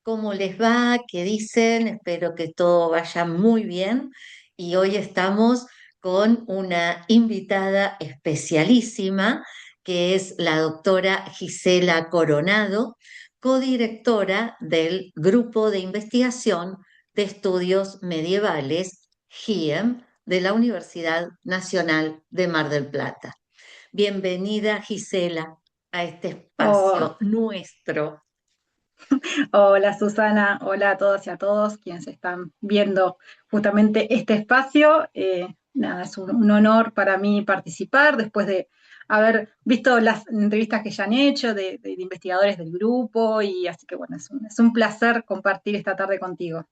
¿Cómo les va? ¿Qué dicen? Espero que todo vaya muy bien. Y hoy estamos con una invitada especialísima, que es la doctora Gisela Coronado, codirectora del Grupo de Investigación de Estudios Medievales, GIEM, de la Universidad Nacional de Mar del Plata. Bienvenida, Gisela, a este Oh, espacio nuestro. hola Susana, hola a todas y a todos quienes están viendo justamente este espacio. Nada, es un honor para mí participar después de haber visto las entrevistas que ya han hecho de investigadores del grupo y así que bueno, es un placer compartir esta tarde contigo.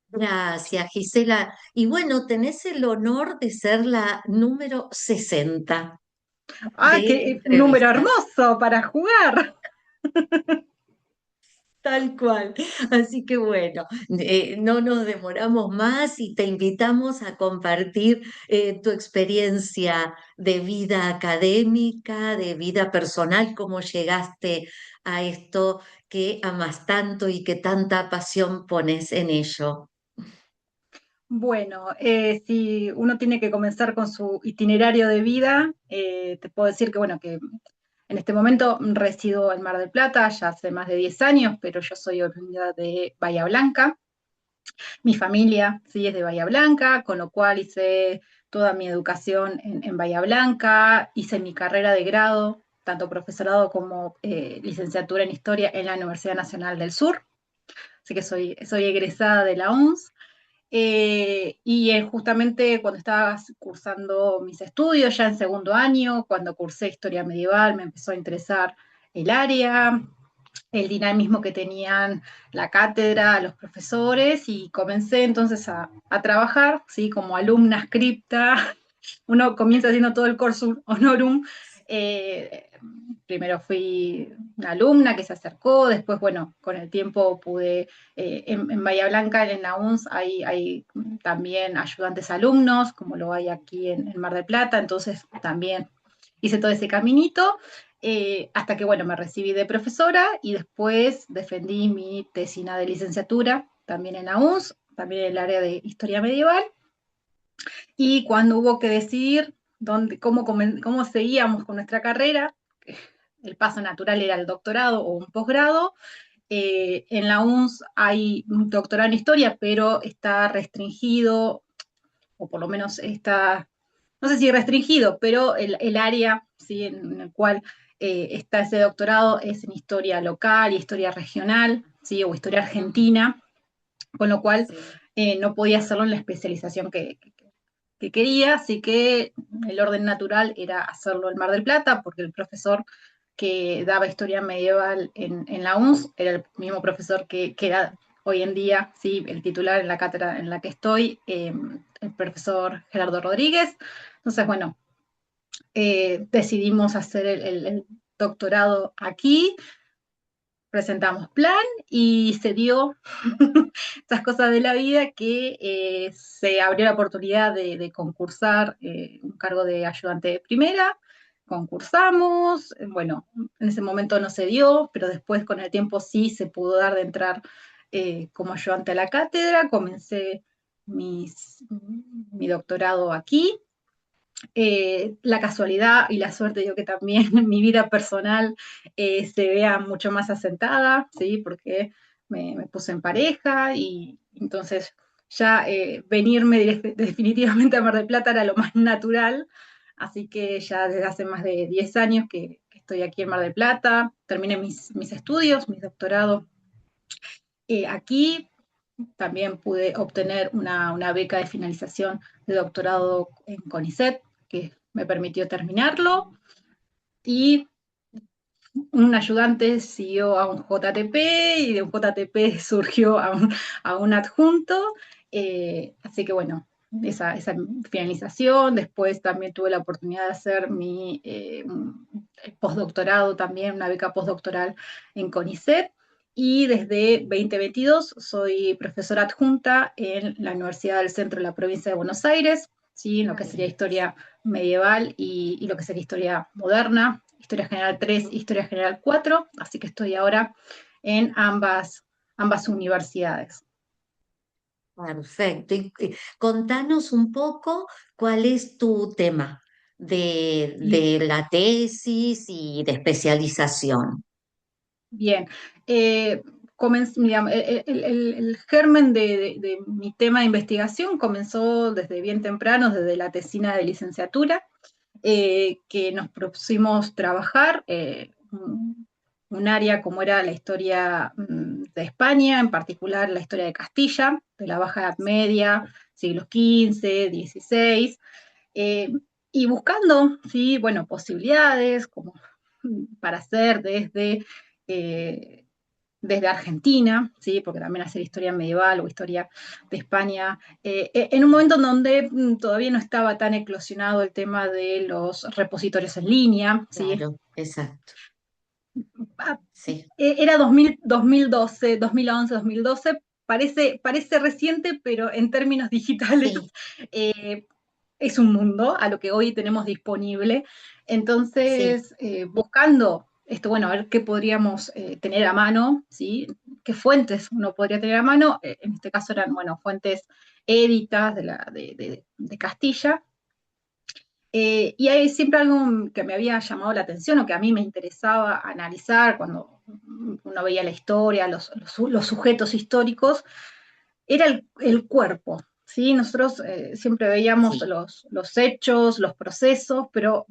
Gracias, Gisela. Y bueno, tenés el honor de ser la número 60 ¡Ah, de qué número entrevistas, hermoso para jugar! tal cual. Así que bueno, no nos demoramos más y te invitamos a compartir tu experiencia de vida académica, de vida personal, cómo llegaste a esto que amas tanto y que tanta pasión pones en ello. Bueno, si uno tiene que comenzar con su itinerario de vida, te puedo decir que, bueno, que en este momento resido en Mar del Plata, ya hace más de 10 años, pero yo soy oriunda de Bahía Blanca. Mi familia sí es de Bahía Blanca, con lo cual hice toda mi educación en Bahía Blanca, hice mi carrera de grado, tanto profesorado como licenciatura en historia en la Universidad Nacional del Sur, así que soy egresada de la UNS. Justamente cuando estaba cursando mis estudios, ya en segundo año, cuando cursé historia medieval, me empezó a interesar el área, el dinamismo que tenían la cátedra, los profesores, y comencé entonces a trabajar, ¿sí? Como alumna scripta. Uno comienza haciendo todo el cursus honorum. eh, Primero fui una alumna que se acercó, después, bueno, con el tiempo pude, en Bahía Blanca, en la UNS, hay también ayudantes alumnos, como lo hay aquí en Mar del Plata, entonces también hice todo ese caminito, hasta que, bueno, me recibí de profesora y después defendí mi tesina de licenciatura, también en la UNS, también en el área de historia medieval, y cuando hubo que decidir cómo seguíamos con nuestra carrera, el paso natural era el doctorado o un posgrado. En la UNS hay un doctorado en historia, pero está restringido, o por lo menos está, no sé si restringido, pero el área, ¿sí? En el cual está ese doctorado es en historia local y historia regional, ¿sí? O historia argentina, con lo cual Sí. no podía hacerlo en la especialización que quería, así que el orden natural era hacerlo en Mar del Plata, porque el profesor que daba historia medieval en la UNS era el mismo profesor que era hoy en día, sí, el titular en la cátedra en la que estoy, el profesor Gerardo Rodríguez. Entonces, bueno, decidimos hacer el doctorado aquí, presentamos plan y se dio estas cosas de la vida que se abrió la oportunidad de concursar un cargo de ayudante de primera. Concursamos, bueno, en ese momento no se dio, pero después con el tiempo sí se pudo dar de entrar como ayudante a la cátedra. Comencé mi doctorado aquí. La casualidad y la suerte, digo que también mi vida personal se vea mucho más asentada, ¿sí? Porque me puse en pareja y entonces ya venirme definitivamente a Mar del Plata era lo más natural, así que ya desde hace más de 10 años que estoy aquí en Mar del Plata, terminé mis estudios, mi doctorado aquí. También pude obtener una beca de finalización de doctorado en CONICET, que me permitió terminarlo. Y un ayudante siguió a un JTP y de un JTP surgió a un adjunto. Así que bueno, esa finalización. Después también tuve la oportunidad de hacer mi postdoctorado también, una beca postdoctoral en CONICET. Y desde 2022 soy profesora adjunta en la Universidad del Centro de la Provincia de Buenos Aires, ¿sí? En lo que sería Maravilloso. historia medieval y lo que sería historia moderna, historia general 3, historia general 4, así que estoy ahora en ambas, ambas universidades. Perfecto. Contanos un poco cuál es tu tema de la tesis y de especialización. Bien, digamos, el germen de mi tema de investigación comenzó desde bien temprano, desde la tesina de licenciatura, que nos propusimos trabajar un área como era la historia de España, en particular la historia de Castilla, de la Baja Edad Media, siglos XV, XVI, eh, y buscando, sí, bueno, posibilidades como para hacer eh, desde Argentina, ¿sí? Porque también hacer historia medieval o historia de España, en un momento en donde todavía no estaba tan eclosionado el tema de los repositorios en línea, ¿sí? Claro, exacto. Ah, Sí, Era 2000, 2012, 2011, 2012, parece reciente, pero en términos digitales sí, eh, es un mundo a lo que hoy tenemos disponible. sí, Entonces, buscando esto, bueno, a ver qué podríamos tener a mano, ¿sí? ¿Qué fuentes uno podría tener a mano? En este caso eran, bueno, fuentes éditas de Castilla. Y hay siempre algo que me había llamado la atención o que a mí me interesaba analizar cuando uno veía la historia, los sujetos históricos, era el cuerpo. ¿Sí? Nosotros siempre veíamos sí, los hechos, los procesos, pero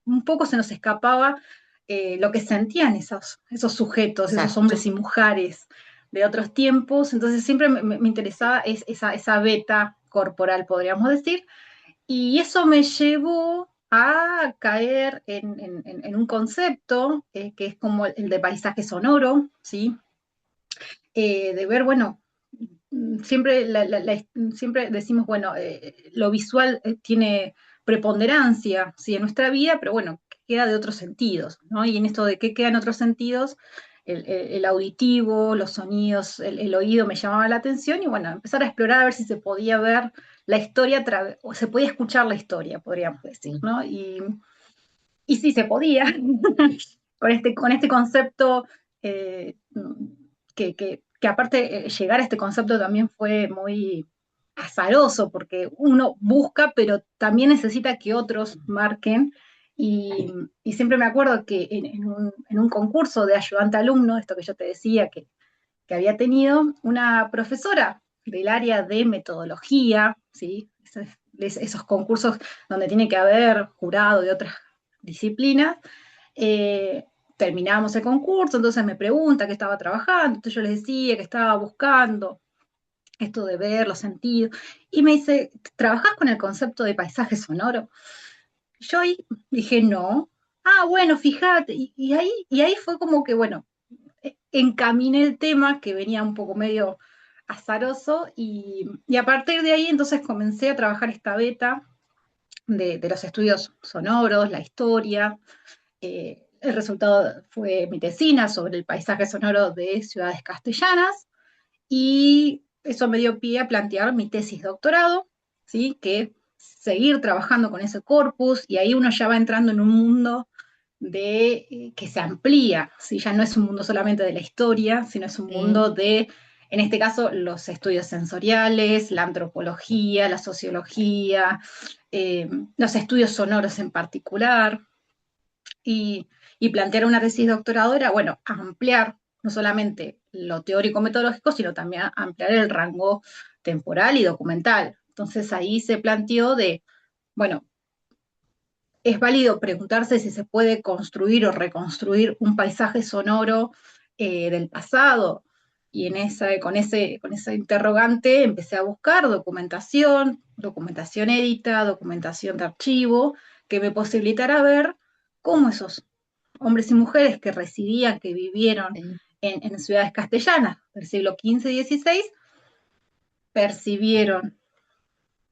un poco se nos escapaba lo que sentían esos sujetos, esos hombres exacto. y mujeres de otros tiempos. Entonces siempre me interesaba esa beta corporal, podríamos decir, y eso me llevó a caer en un concepto que es como el de paisaje sonoro, ¿sí? De ver, bueno, siempre decimos, bueno, lo visual tiene preponderancia, ¿sí? En nuestra vida, pero bueno, queda de otros sentidos, ¿no? Y en esto de qué quedan otros sentidos, el auditivo, los sonidos, el oído me llamaba la atención y bueno, empezar a explorar a ver si se podía ver la historia, o se podía escuchar la historia, podríamos decir, Sí, ¿no? Y sí se podía, con este concepto eh, que aparte llegar a este concepto también fue muy azaroso, porque uno busca, pero también necesita que otros marquen. Y siempre me acuerdo que en un concurso de ayudante alumno, esto que yo te decía que había tenido, una profesora del área de metodología, ¿sí? Esos concursos donde tiene que haber jurado de otras disciplinas, eh, terminábamos el concurso, entonces me pregunta qué estaba trabajando, entonces yo les decía que estaba buscando esto de ver los sentidos, y me dice, ¿trabajás con el concepto de paisaje sonoro? Yo ahí dije, no. Ah, bueno, fíjate, y ahí fue como que, bueno, encaminé el tema que venía un poco medio azaroso y a partir de ahí entonces comencé a trabajar esta beta de los estudios sonoros, la historia. El resultado fue mi tesina sobre el paisaje sonoro de ciudades castellanas y eso me dio pie a plantear mi tesis de doctorado, ¿sí? Que seguir trabajando con ese corpus y ahí uno ya va entrando en un mundo que se amplía, ¿sí? Ya no es un mundo solamente de la historia, sino es un sí, mundo de, en este caso, los estudios sensoriales, la antropología, la sociología, los estudios sonoros en particular, y, y plantear una tesis de doctorado era, bueno, ampliar no solamente lo teórico-metodológico, sino también ampliar el rango temporal y documental. Entonces ahí se planteó de, bueno, es válido preguntarse si se puede construir o reconstruir un paisaje sonoro del pasado. Y con ese interrogante empecé a buscar documentación edita, documentación de archivo, que me posibilitara ver cómo esos hombres y mujeres que residían, que vivieron sí. en ciudades castellanas del siglo XV y XVI, percibieron,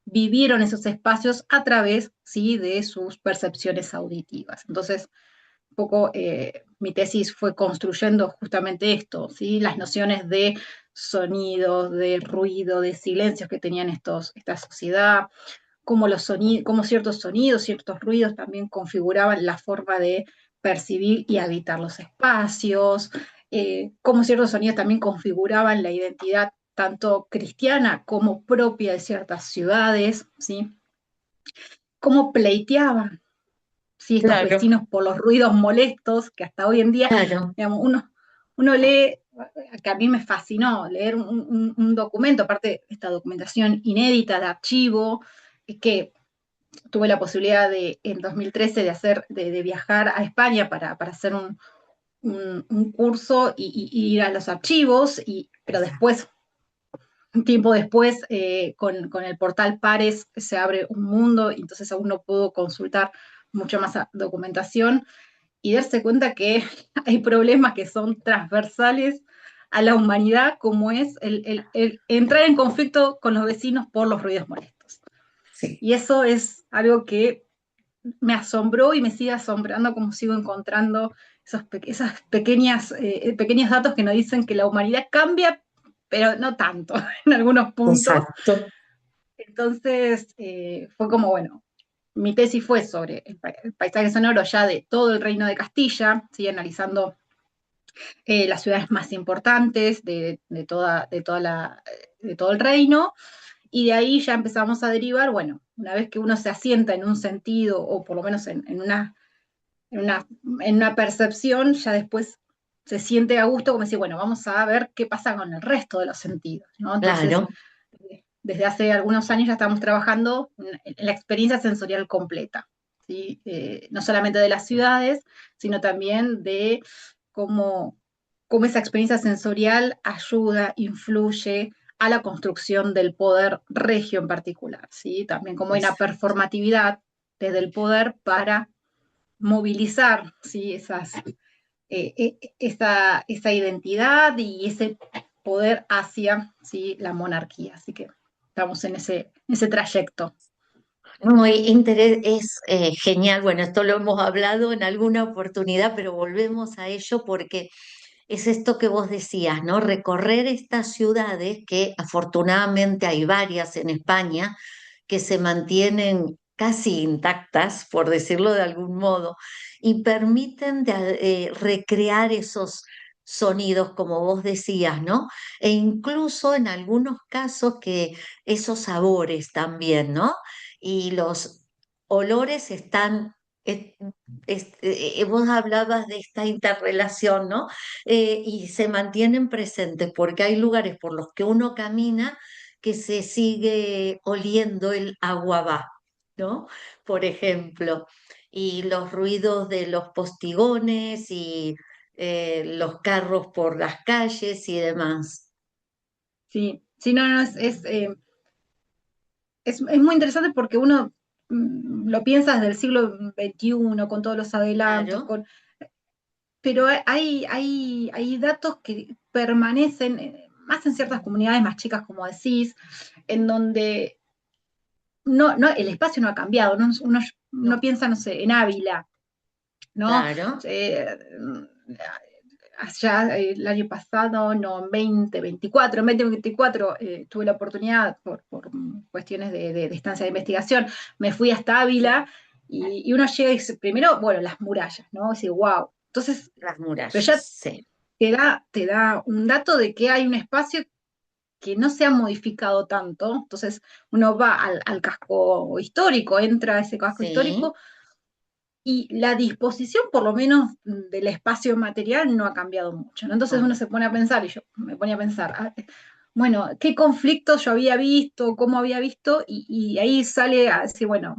vivieron esos espacios a través, ¿sí? De sus percepciones auditivas. Entonces, un poco mi tesis fue construyendo justamente esto, ¿sí? Las nociones de sonidos, de ruido, de silencios que tenían esta sociedad, cómo ciertos sonidos, ciertos ruidos también configuraban la forma de percibir y habitar los espacios, cómo ciertos sonidos también configuraban la identidad tanto cristiana como propia de ciertas ciudades, ¿sí? Cómo pleiteaban, ¿sí? Estos Claro, vecinos por los ruidos molestos que hasta hoy en día, claro, digamos, uno lee, que a mí me fascinó leer un documento, aparte esta documentación inédita de archivo, que tuve la posibilidad en 2013 de viajar a España para hacer un curso y ir a los archivos, pero después, un tiempo después, con el portal Pares se abre un mundo y entonces aún no puedo consultar mucho más documentación y darse cuenta que hay problemas que son transversales a la humanidad, como es el entrar en conflicto con los vecinos por los ruidos molestos. sí, Y eso es algo que me asombró y me sigue asombrando como sigo encontrando esas pequeños datos que nos dicen que la humanidad cambia, pero no tanto en algunos puntos. exacto. Entonces, fue como, bueno, mi tesis fue sobre el paisaje sonoro ya de todo el reino de Castilla, ¿sí? Analizando las ciudades más importantes de todo el reino, y de ahí ya empezamos a derivar, bueno, una vez que uno se asienta en un sentido, o por lo menos en una, en una percepción, ya después se siente a gusto como decir, bueno, vamos a ver qué pasa con el resto de los sentidos, ¿no? Entonces, Claro, desde hace algunos años ya estamos trabajando en la experiencia sensorial completa, ¿sí? No solamente de las ciudades, sino también de cómo, cómo esa experiencia sensorial ayuda, influye a la construcción del poder regio en particular, ¿sí? También como hay una exacto. performatividad desde el poder para movilizar, ¿sí? Esa identidad y ese poder hacia, ¿sí? La monarquía. Así que estamos en ese trayecto. Muy es genial. Bueno, esto lo hemos hablado en alguna oportunidad, pero volvemos a ello porque es esto que vos decías, ¿no? Recorrer estas ciudades, que afortunadamente hay varias en España, que se mantienen casi intactas, por decirlo de algún modo, y permiten recrear esos sonidos, como vos decías, ¿no? E incluso en algunos casos que esos sabores también, ¿no? Y los olores están... vos hablabas de esta interrelación, ¿no? Y se mantienen presentes porque hay lugares por los que uno camina que se sigue oliendo el aguabá, ¿no? Por ejemplo, y los ruidos de los postigones y los carros por las calles y demás. Sí, sí, no, no, es muy interesante porque uno lo piensa desde el siglo XXI, con todos los adelantos, Claro, pero hay datos que permanecen, más en ciertas comunidades más chicas, como decís, en donde el espacio no ha cambiado, ¿no? Uno no, piensa, no sé, en Ávila, ¿no? claro, Eh, Allá el año pasado, no, en 2024, tuve la oportunidad, por cuestiones de estancia de investigación, me fui hasta Ávila y uno llega y dice, primero, bueno, las murallas, ¿no? Dice, wow. Entonces, las pero murallas, ya sí, te da un dato de que hay un espacio que no se ha modificado tanto. Entonces, uno va al casco histórico, entra a ese casco sí, histórico y la disposición, por lo menos, del espacio material no ha cambiado mucho, ¿no? Entonces no, uno se pone a pensar, y yo me ponía a pensar, bueno, ¿qué conflictos yo había visto, cómo había visto? Y ahí sale a decir, bueno,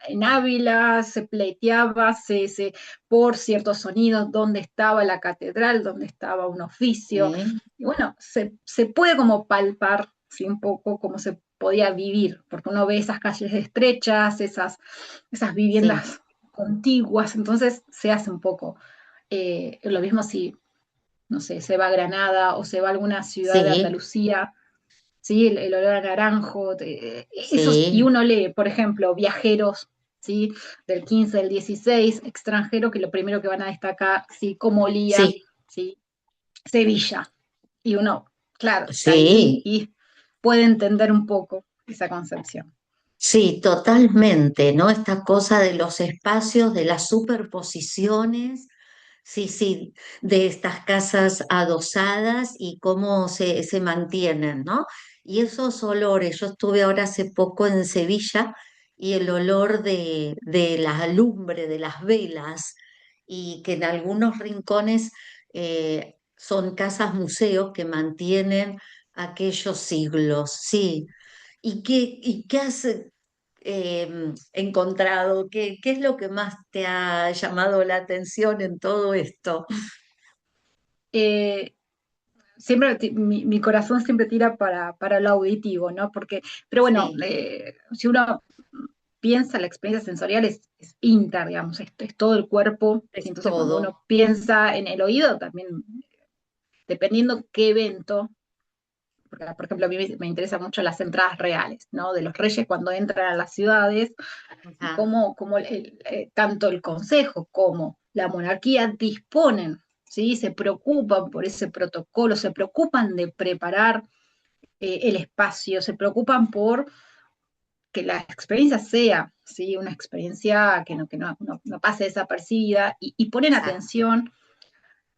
en Ávila se pleiteaba por ciertos sonidos, dónde estaba la catedral, dónde estaba un oficio. sí, Y bueno, se puede como palpar, ¿sí? Un poco cómo se podía vivir, porque uno ve esas calles estrechas, esas sí, viviendas contiguas, entonces se hace un poco. Lo mismo si, no sé, se va a Granada o se va a alguna ciudad de sí, Andalucía, ¿sí? El olor a naranjo, y sí, uno lee, por ejemplo, viajeros, ¿sí? Del 15, del 16, extranjero, que lo primero que van a destacar, ¿sí? Cómo olía, sí, ¿sí? Sevilla. Y uno, claro, ahí sí. y puede entender un poco esa concepción. Sí, totalmente, ¿no? Esta cosa de los espacios, de las superposiciones, sí, sí, de estas casas adosadas y cómo se mantienen, ¿no? Y esos olores, yo estuve ahora hace poco en Sevilla y el olor de la lumbre, de las velas, y que en algunos rincones son casas museos que mantienen aquellos siglos, sí. Y qué has encontrado? ¿Qué es lo que más te ha llamado la atención en todo esto? Eh, siempre mi corazón siempre tira para lo auditivo, ¿no? Porque, pero bueno, Sí, si uno piensa, la experiencia sensorial es inter, digamos, es todo el cuerpo. ¿Sí? es Entonces, cuando todo. uno piensa en el oído, también, dependiendo qué evento, porque, por ejemplo, a mí me interesan mucho las entradas reales, ¿no? De los reyes cuando entran a las ciudades y Ajá, cómo tanto el consejo como la monarquía disponen, ¿sí? Se preocupan por ese protocolo, se preocupan de preparar el espacio, se preocupan por que la experiencia sea, ¿sí? Una experiencia que no pase desapercibida y ponen exacto. atención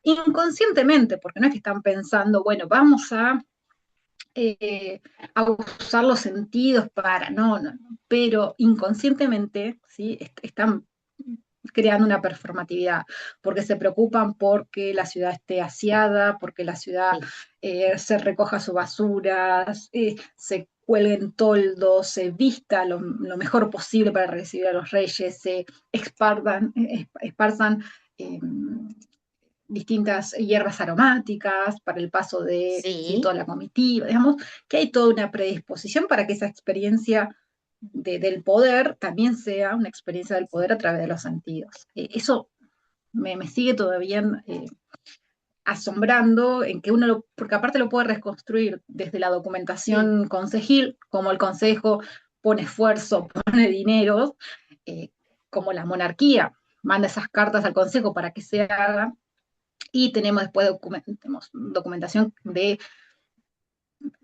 inconscientemente, porque no es que están pensando, bueno, vamos a usar los sentidos para, no, no, no, pero inconscientemente, ¿sí? Están creando una performatividad, porque se preocupan porque la ciudad esté aseada, porque la ciudad Sí, se recoja su basura, se cuelguen toldos, se vista lo mejor posible para recibir a los reyes, se esparzan eh, distintas hierbas aromáticas para el paso de, ¿sí? Toda sí, la comitiva, digamos, que hay toda una predisposición para que esa experiencia del poder también sea una experiencia del poder a través de los sentidos. Eso me sigue todavía asombrando en que porque aparte lo puede reconstruir desde la sí, documentación concejil, como el consejo pone esfuerzo, pone dinero, eh, como la monarquía manda esas cartas al consejo para que se haga, y tenemos después tenemos documentación de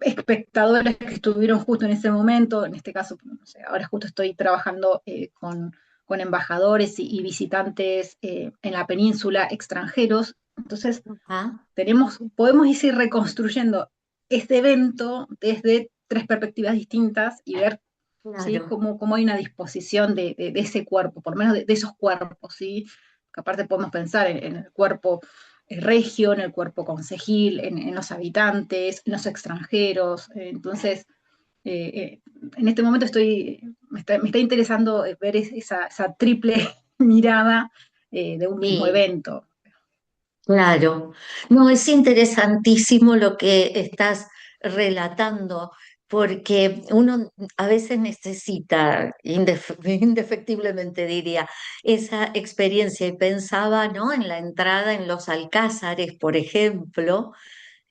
espectadores que estuvieron justo en ese momento, en este caso, no sé, ahora justo estoy trabajando con embajadores y visitantes en la península extranjeros, entonces ajá, podemos ir reconstruyendo este evento desde tres perspectivas distintas y ver, ¿sí? claro. Cómo hay una disposición de ese cuerpo, por lo menos de esos cuerpos, ¿sí? Que aparte podemos pensar en el cuerpo regio, en el cuerpo concejil, en los habitantes, en los extranjeros. Entonces, en este momento me está interesando ver esa triple mirada de un mismo Sí, evento. claro. No, es interesantísimo lo que estás relatando, porque uno a veces necesita, indefectiblemente diría, esa experiencia. Y pensaba, ¿no? En la entrada en los alcázares, por ejemplo,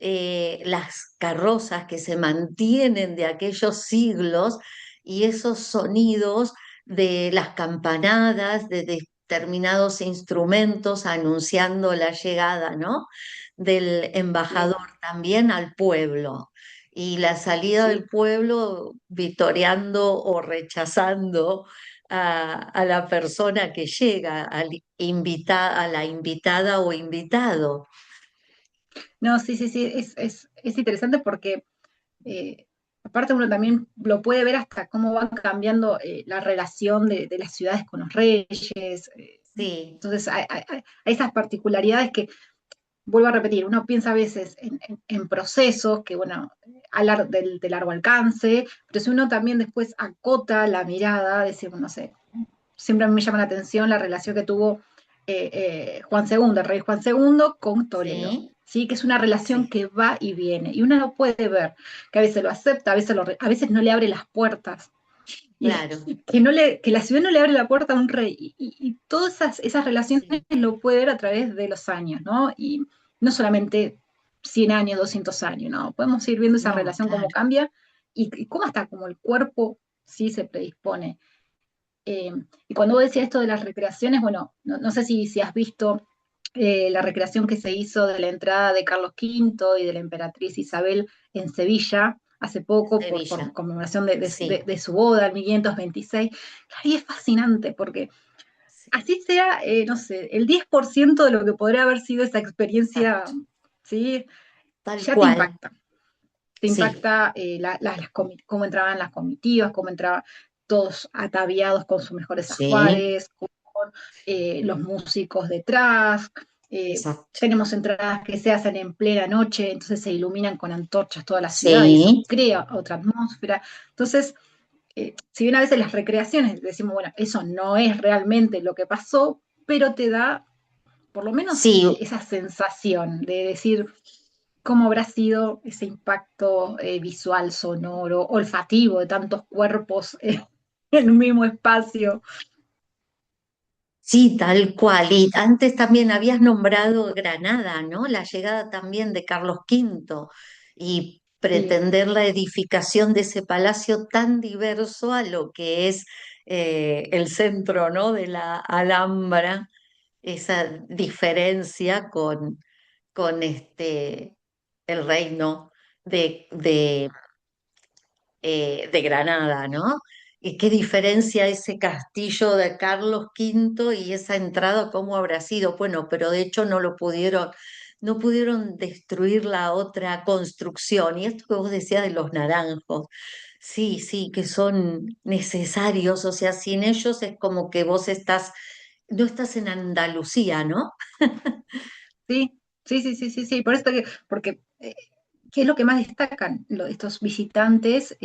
las carrozas que se mantienen de aquellos siglos y esos sonidos de las campanadas, de determinados instrumentos anunciando la llegada, ¿no? Del embajador Sí, también al pueblo. Y la salida del sí. pueblo vitoreando o rechazando a la persona que llega, a la invitada o invitado. No, sí, sí, sí, es interesante porque eh, aparte uno también lo puede ver hasta cómo va cambiando la relación de las ciudades con los reyes. Sí, Entonces, hay esas particularidades que, vuelvo a repetir, uno piensa a veces en procesos que, bueno, de largo alcance, pero si uno también después acota la mirada, decir, no sé, siempre me llama la atención la relación que tuvo Juan II, el rey Juan II con Toledo, sí. ¿sí? Que es una relación Sí, que va y viene, y uno lo puede ver, que a veces lo acepta, a veces no le abre las puertas, y claro, que la ciudad no le abre la puerta a un rey, y todas esas relaciones sí, lo puede ver a través de los años, ¿no? Y no solamente 100 años, 200 años, ¿no? Podemos ir viendo esa no, relación cómo claro, cambia y cómo hasta como el cuerpo sí se predispone. Y cuando vos decías esto de las recreaciones, bueno, no sé si has visto la recreación que se hizo de la entrada de Carlos V y de la emperatriz Isabel en Sevilla hace poco por Sevilla, conmemoración sí, de su boda, el 1526. Y es fascinante porque así sea, no sé, el 10% de lo que podría haber sido esa experiencia, Exacto, ¿sí? tal Ya te cual. impacta. Te Sí, impacta cómo entraban las comitivas, cómo entraban todos ataviados con sus mejores sí, ajuares, con los músicos detrás. exacto. Tenemos entradas que se hacen en plena noche, entonces se iluminan con antorchas toda la ciudad y eso Sí, crea otra atmósfera. Entonces, si bien a veces las recreaciones decimos, bueno, eso no es realmente lo que pasó, pero te da por lo menos sí, esa sensación de decir cómo habrá sido ese impacto visual, sonoro, olfativo de tantos cuerpos en un mismo espacio. sí, tal cual. Y antes también habías nombrado Granada, ¿no? La llegada también de Carlos V y Sí, pretender la edificación de ese palacio tan diverso a lo que es el centro, ¿no? De la Alhambra, esa diferencia con el reino de Granada, ¿no? Y qué diferencia ese castillo de Carlos V y esa entrada, cómo habrá sido. Bueno, pero de hecho no pudieron destruir la otra construcción. Y esto que vos decías de los naranjos, sí, sí, que son necesarios, o sea, sin ellos es como que no estás en Andalucía, ¿no? sí, sí, sí, sí, sí, sí. Por esto porque ¿qué es lo que más destacan estos visitantes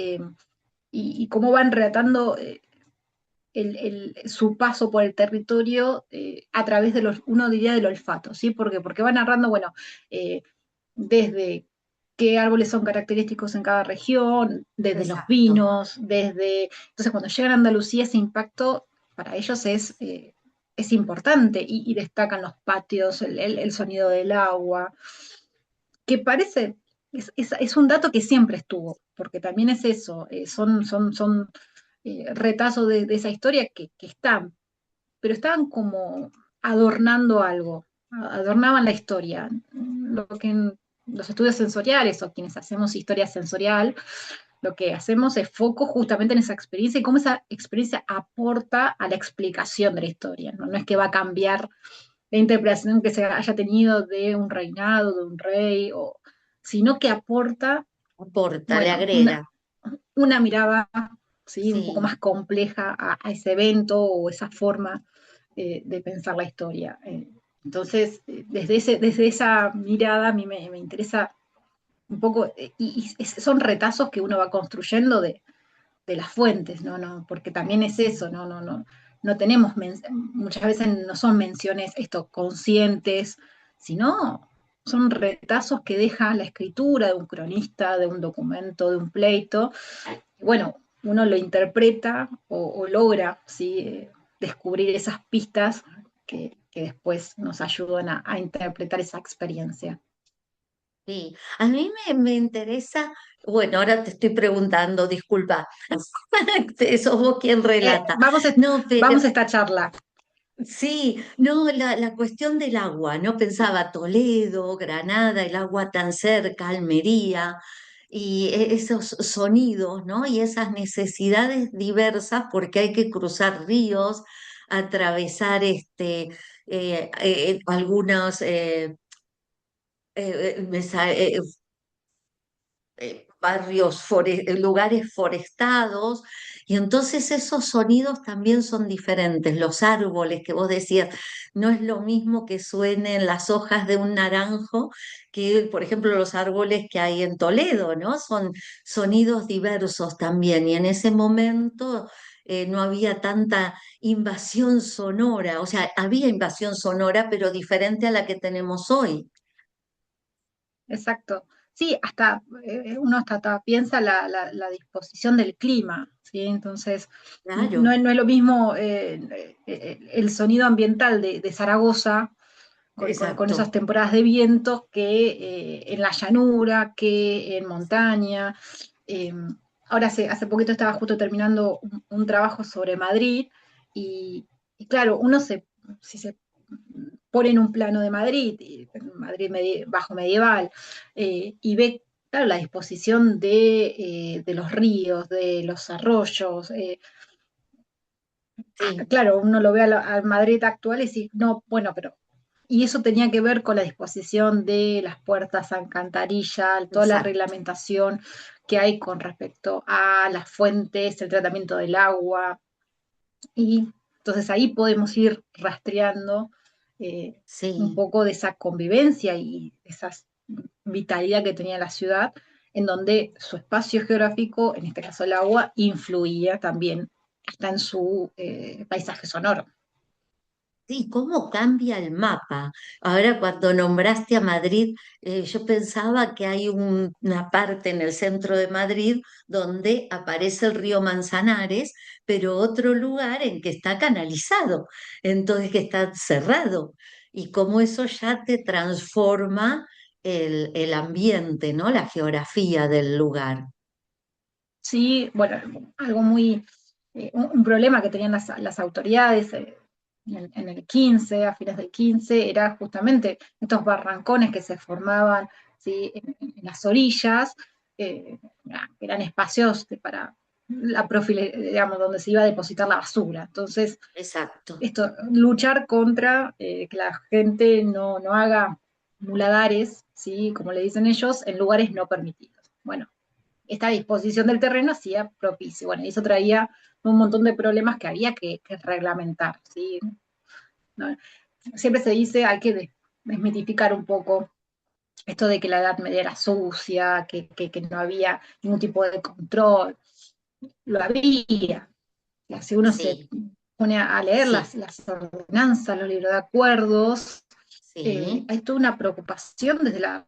y cómo van relatando su paso por el territorio a través uno diría del olfato, ¿sí? Porque va narrando, bueno, eh, desde qué árboles son característicos en cada región, desde los Exacto. vinos, Entonces, cuando llegan a Andalucía, ese impacto para ellos es importante y destacan los patios, el sonido del agua, que parece, es un dato que siempre estuvo, porque también es eso, son retazos de esa historia que están, pero estaban como adornando algo, adornaban la historia. Lo que en los estudios sensoriales o quienes hacemos historia sensorial, lo que hacemos es foco justamente en esa experiencia y cómo esa experiencia aporta a la explicación de la historia. No es que va a cambiar la interpretación que se haya tenido de un reinado, de un rey, sino que aporta, Aporta, le bueno, agrega. una mirada, ¿sí? Un poco Sí. más compleja a ese evento o esa forma de pensar la historia. Entonces, desde esa mirada a mí me interesa un poco, son retazos que uno va construyendo de las fuentes, ¿no? No, porque también es eso, no tenemos, muchas veces no son menciones esto, conscientes, sino son retazos que deja la escritura de un cronista, de un documento, de un pleito. Bueno, uno lo interpreta o logra, ¿sí? Descubrir esas pistas que después nos ayudan a interpretar esa experiencia. Sí, a mí me interesa, bueno, ahora te estoy preguntando, disculpa, sos vos quien relata. Vamos, No, pero vamos a esta charla. sí, no, la cuestión del agua, ¿no? Pensaba Toledo, Granada, el agua tan cerca, Almería, y esos sonidos, ¿no? Y esas necesidades diversas, porque hay que cruzar ríos, atravesar algunos lugares forestados, y entonces esos sonidos también son diferentes. Los árboles que vos decías, no es lo mismo que suenen las hojas de un naranjo que, por ejemplo, los árboles que hay en Toledo, ¿no? Son sonidos diversos también, y en ese momento no había tanta invasión sonora, o sea, había invasión sonora, pero diferente a la que tenemos hoy. Exacto. Sí, hasta uno hasta piensa la disposición del clima, ¿sí? Entonces, Claro, no es lo mismo el sonido ambiental de Zaragoza con esas exacto. temporadas de vientos que en la llanura, que en montaña. Eh, Ahora hace poquito estaba justo terminando un trabajo sobre Madrid y claro, si se pone en un plano de Madrid, Madrid bajo medieval, y ve, claro, la disposición de los ríos, de los arroyos, sí, claro, uno lo ve al Madrid actual y dice, no, bueno, pero... Y eso tenía que ver con la disposición de las puertas a alcantarilla, toda la exacto. reglamentación que hay con respecto a las fuentes, el tratamiento del agua. Y entonces ahí podemos ir rastreando un Sí. poco de esa convivencia y esa vitalidad que tenía la ciudad, en donde su espacio geográfico, en este caso el agua, influía también hasta en su paisaje sonoro. Sí, ¿cómo cambia el mapa? Ahora, cuando nombraste a Madrid, yo pensaba que hay una parte en el centro de Madrid donde aparece el río Manzanares, pero otro lugar en que está canalizado, entonces que está cerrado. Y cómo eso ya te transforma el ambiente, ¿no? La geografía del lugar. Sí, bueno, algo muy, un problema que tenían las autoridades en el 15, a fines del 15, era justamente estos barrancones que se formaban, ¿sí? En las orillas, eran espacios para digamos, donde se iba a depositar la basura. Entonces, Exacto. esto, luchar contra que la gente no haga muladares, ¿sí? Como le dicen ellos, en lugares no permitidos. Bueno, esta disposición del terreno hacía propicio. Bueno, y eso traía un montón de problemas que había que reglamentar, ¿sí? ¿No? Siempre se dice, hay que desmitificar un poco esto de que la Edad Media era sucia, que no había ningún tipo de control. Lo había. Si uno se Sí, pone a leer sí, las ordenanzas, los libros de acuerdos, sí, hay toda una preocupación desde la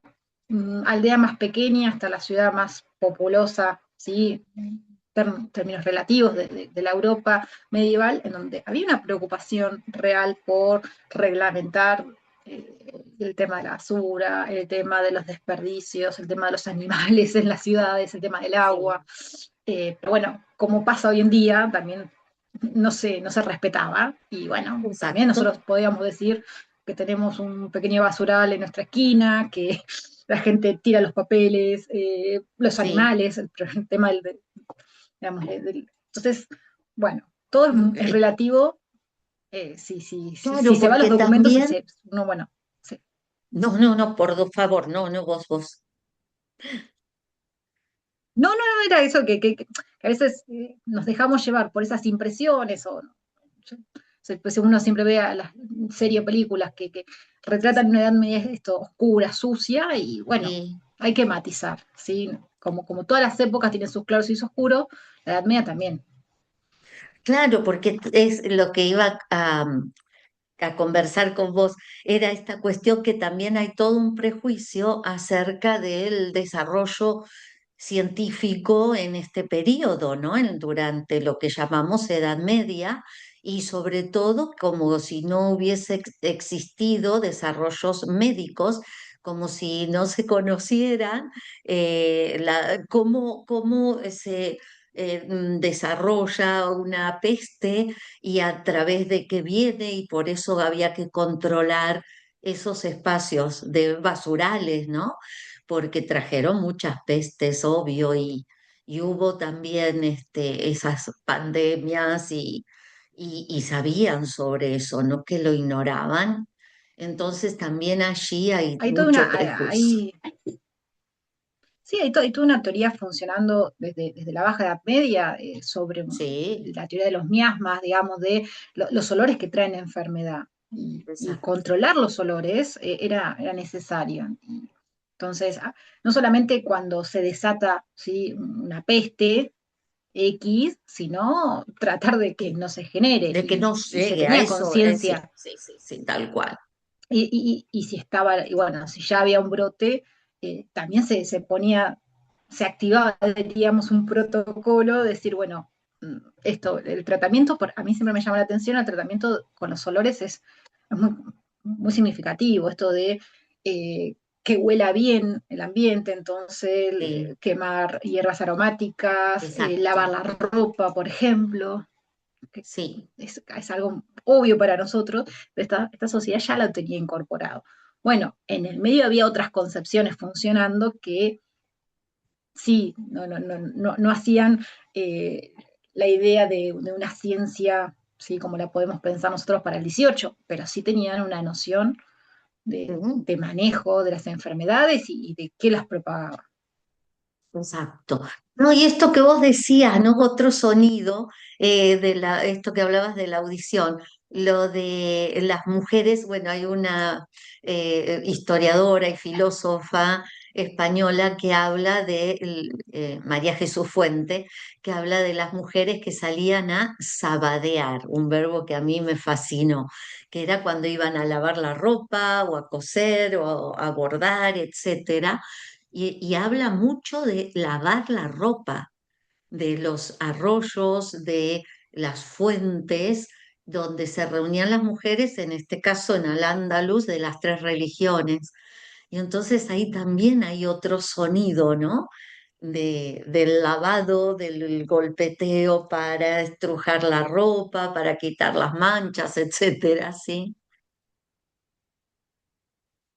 aldea más pequeña hasta la ciudad más populosa, ¿sí? Términos relativos de la Europa medieval, en donde había una preocupación real por reglamentar el tema de la basura, el tema de los desperdicios, el tema de los animales en las ciudades, el tema del sí. agua. Pero bueno, como pasa hoy en día, también no se respetaba. Y bueno, también Exacto. nosotros podíamos decir que tenemos un pequeño basural en nuestra esquina, que la gente tira los papeles, los Sí. animales, el tema digamos, entonces, bueno, todo es Eh, relativo. Si Claro, se va a los porque documentos, también, no, bueno, sí. no, no, no, favor, no, no, vos. No, era eso que a veces nos dejamos llevar por esas impresiones yo- pues uno siempre ve a las series o películas que retratan una edad media esto, oscura, sucia, y bueno, Sí, hay que matizar, ¿sí? Como todas las épocas tienen sus claros y sus oscuros, la edad media también. claro, porque es lo que iba a conversar con vos, era esta cuestión que también hay todo un prejuicio acerca del desarrollo científico en este periodo, ¿no? Durante lo que llamamos Edad Media, y sobre todo como si no hubiese existido desarrollos médicos, como si no se conocieran cómo se desarrolla una peste y a través de qué viene, y por eso había que controlar esos espacios de basurales, ¿no? Porque trajeron muchas pestes, obvio, y hubo también esas pandemias y sabían sobre eso, no que lo ignoraban. Entonces también allí hay Hay toda mucho prejuicio. sí, hay toda una teoría funcionando desde la Baja Edad Media sobre Sí, la teoría de los miasmas, digamos, de los olores que traen enfermedad. Y exacto. controlar los olores era necesario. Entonces, no solamente cuando se desata, ¿sí? Una peste X, sino tratar de que Sí, no se genere. de que no Y se llegue a tenía eso, sí, conciencia. sí, sí, sí, tal cual. Y si estaba, y bueno, si ya había un brote, también se ponía, se activaba, diríamos, un protocolo, de decir, bueno, esto, el tratamiento, a mí siempre me llama la atención, el tratamiento con los olores es muy significativo, esto de que huela bien el ambiente, entonces Sí, quemar hierbas aromáticas, lavar exacto. la ropa, por ejemplo, que Sí, es algo obvio para nosotros, pero esta sociedad ya lo tenía incorporado. Bueno, en el medio había otras concepciones funcionando que sí, no hacían la idea de una ciencia ¿sí? Como la podemos pensar nosotros para el 18, pero sí tenían una noción Mm. de manejo de las enfermedades y de qué las propagaba. Exacto. No, y esto que vos decías, ¿no? Otro sonido esto que hablabas de la audición, lo de las mujeres, bueno, hay una historiadora y filósofa española que habla de María Jesús Fuente, que habla de las mujeres que salían a sabadear, un verbo que a mí me fascinó, que era cuando iban a lavar la ropa o a coser o a bordar, etcétera, y habla mucho de lavar la ropa, de los arroyos, de las fuentes donde se reunían las mujeres, en este caso en Al-Ándalus, de las tres religiones. Y entonces ahí también hay otro sonido, ¿no? Del lavado, del golpeteo para estrujar la ropa, para quitar las manchas, etcétera, ¿sí?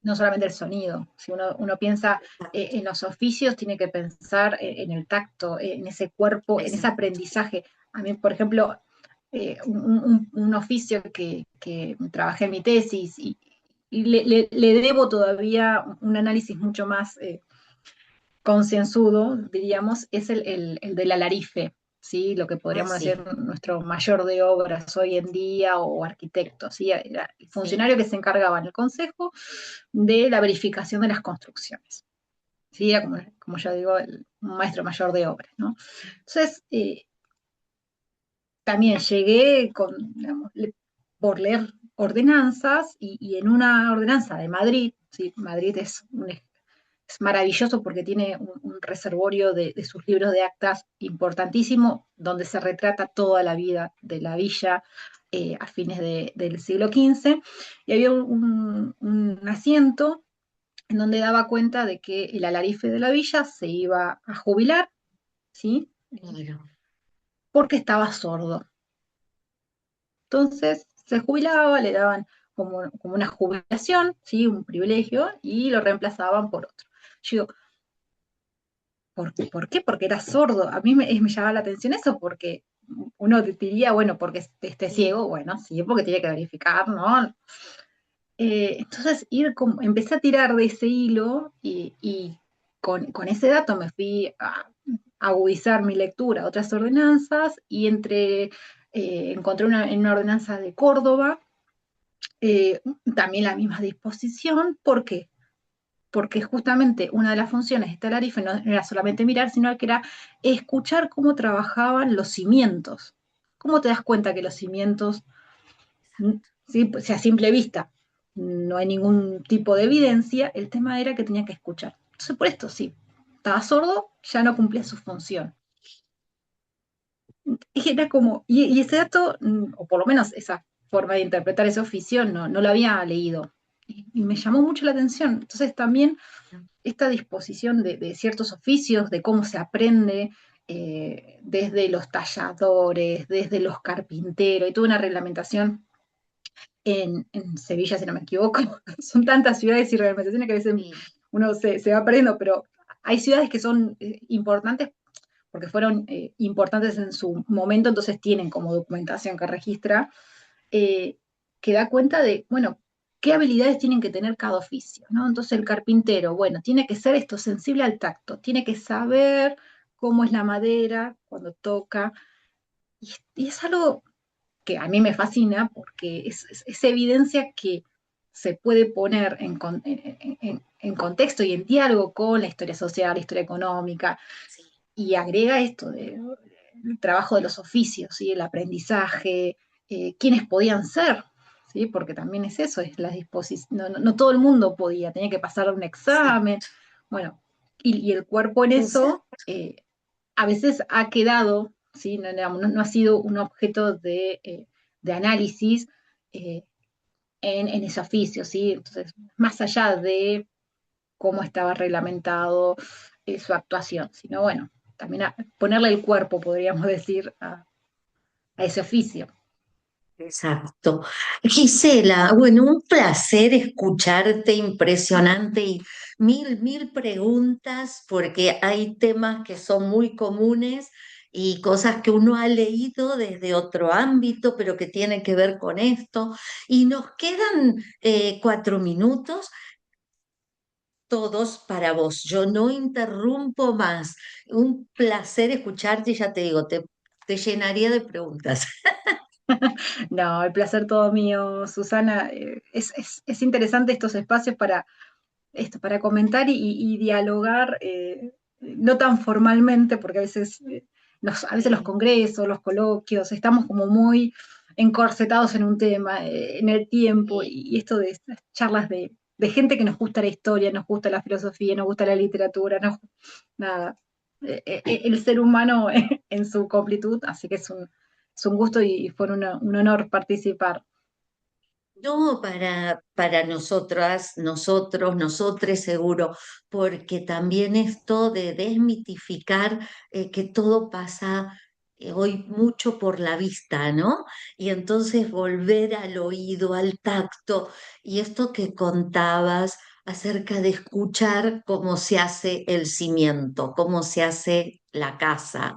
No solamente el sonido, si uno piensa en los oficios, tiene que pensar en el tacto, en ese cuerpo, en ese Exacto. aprendizaje. A mí, por ejemplo, un oficio que trabajé en mi tesis y le debo todavía un análisis mucho más concienzudo, diríamos, es el del alarife, ¿sí? Lo que Ah, podríamos decir sí, nuestro mayor de obras hoy en día o arquitecto, ¿sí? Era el sí. funcionario que se encargaba en el consejo de la verificación de las construcciones. ¿Sí? Era como ya digo, un maestro mayor de obras, ¿no? Entonces, también llegué digamos, por leer ordenanzas y en una ordenanza de Madrid, ¿sí? Madrid es maravilloso porque tiene un reservorio de sus libros de actas importantísimo, donde se retrata toda la vida de la villa a fines del siglo XV, y había un asiento en donde daba cuenta de que el alarife de la villa se iba a jubilar, ¿sí? Claro. Porque estaba sordo. Entonces se jubilaba, le daban como una jubilación, ¿sí? Un privilegio, y lo reemplazaban por otro. Yo digo, ¿por qué? Porque era sordo. A mí me llamaba la atención eso, porque uno diría, bueno, porque esté Sí. ciego, bueno, sí, porque tiene que verificar, ¿no? Entonces empecé a tirar de ese hilo y con ese dato me fui a agudizar mi lectura a otras ordenanzas y encontré en una ordenanza de Córdoba también la misma disposición. ¿Por qué? Porque justamente una de las funciones de esta Larife no era solamente mirar, sino que era escuchar cómo trabajaban los cimientos. ¿Cómo te das cuenta que los cimientos, sí, pues, si a simple vista no hay ningún tipo de evidencia? El tema era que tenía que escuchar. Entonces, por esto sí, estaba sordo, ya no cumplía su función. Y era como, y ese dato, o por lo menos esa forma de interpretar ese oficio, no lo había leído. Y me llamó mucho la atención. Entonces también esta disposición de ciertos oficios, de cómo se aprende, desde los talladores, desde los carpinteros, y tuve una reglamentación en Sevilla, si no me equivoco. Son tantas ciudades y reglamentaciones que a veces Sí. uno se va perdiendo, pero hay ciudades que son importantes porque fueron importantes en su momento, entonces tienen como documentación que registra, eh, que da cuenta de, bueno, qué habilidades tienen que tener cada oficio, ¿no? Entonces el carpintero, bueno, tiene que ser esto sensible al tacto, tiene que saber cómo es la madera cuando toca, y es algo que a mí me fascina porque es evidencia que se puede poner en contexto y en diálogo con la historia social, la historia económica, Sí. y agrega esto del trabajo de los oficios, ¿sí? El aprendizaje, quiénes podían ser, ¿sí? Porque también es eso, es la disposición, no todo el mundo podía, tenía que pasar un examen, Exacto. bueno, y el cuerpo en eso Exacto. a veces ha quedado, ¿sí? No ha sido un objeto de análisis eh, en ese oficio, ¿sí? Entonces, más allá de cómo estaba reglamentado su actuación, sino bueno, también ponerle el cuerpo, podríamos decir, a ese oficio. Exacto. Gisela, bueno, un placer escucharte, impresionante y mil preguntas porque hay temas que son muy comunes y cosas que uno ha leído desde otro ámbito, pero que tienen que ver con esto. Y nos quedan 4 minutos todos para vos. Yo no interrumpo más. Un placer escucharte y ya te digo, te llenaría de preguntas. No, el placer todo mío, Susana. Es interesante estos espacios para esto, para comentar y dialogar, no tan formalmente, porque a veces, a veces los Sí. congresos, los coloquios, estamos como muy encorsetados en un tema, en el tiempo, Sí. y esto de estas charlas de gente que nos gusta la historia, nos gusta la filosofía, nos gusta la literatura, nada, el ser humano en su completud, así que es un gusto y fue un honor participar. No, para nosotras, nosotros, nosotres seguro, porque también esto de desmitificar que todo pasa hoy mucho por la vista, ¿no? Y entonces volver al oído, al tacto, y esto que contabas acerca de escuchar cómo se hace el cimiento, cómo se hace la casa.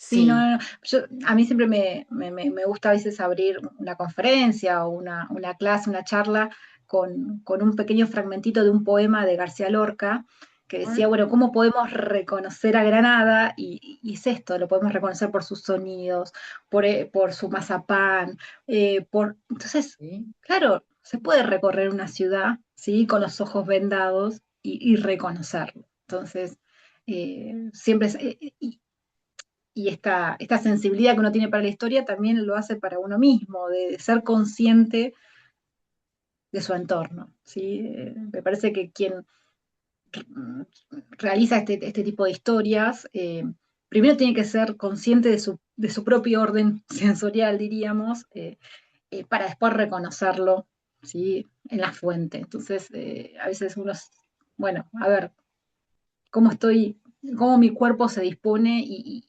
Sí, no, Sí. no, no. A mí siempre me gusta a veces abrir una conferencia o una clase, una charla con un pequeño fragmentito de un poema de García Lorca que decía, bueno, ¿cómo podemos reconocer a Granada? Y es esto, lo podemos reconocer por sus sonidos, por su mazapán, Entonces, Sí. claro, se puede recorrer una ciudad, ¿sí? Con los ojos vendados y reconocerlo. Entonces, siempre y esta sensibilidad que uno tiene para la historia también lo hace para uno mismo, de ser consciente de su entorno. ¿Sí? Me parece que quien mm, realiza este tipo de historias, primero tiene que ser consciente de su propio orden sensorial, diríamos, para después reconocerlo, ¿sí? En la fuente. Entonces, a veces uno, bueno, a ver, cómo estoy, cómo mi cuerpo se dispone y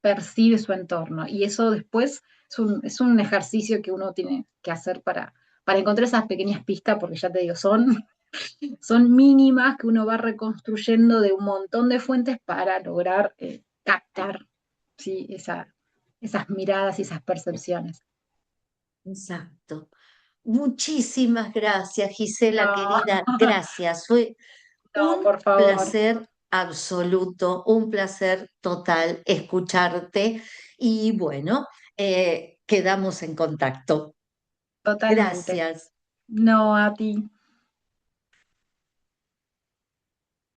percibe su entorno. Y eso después es un ejercicio que uno tiene que hacer para encontrar esas pequeñas pistas, porque ya te digo, son mínimas que uno va reconstruyendo de un montón de fuentes para lograr captar, ¿sí? Esas miradas y esas percepciones. Exacto. Muchísimas gracias, Gisela, No, querida. Gracias. Fue no, un por favor, placer absoluto, un placer total escucharte. Y bueno, quedamos en contacto. totalmente. Gracias. No, a ti.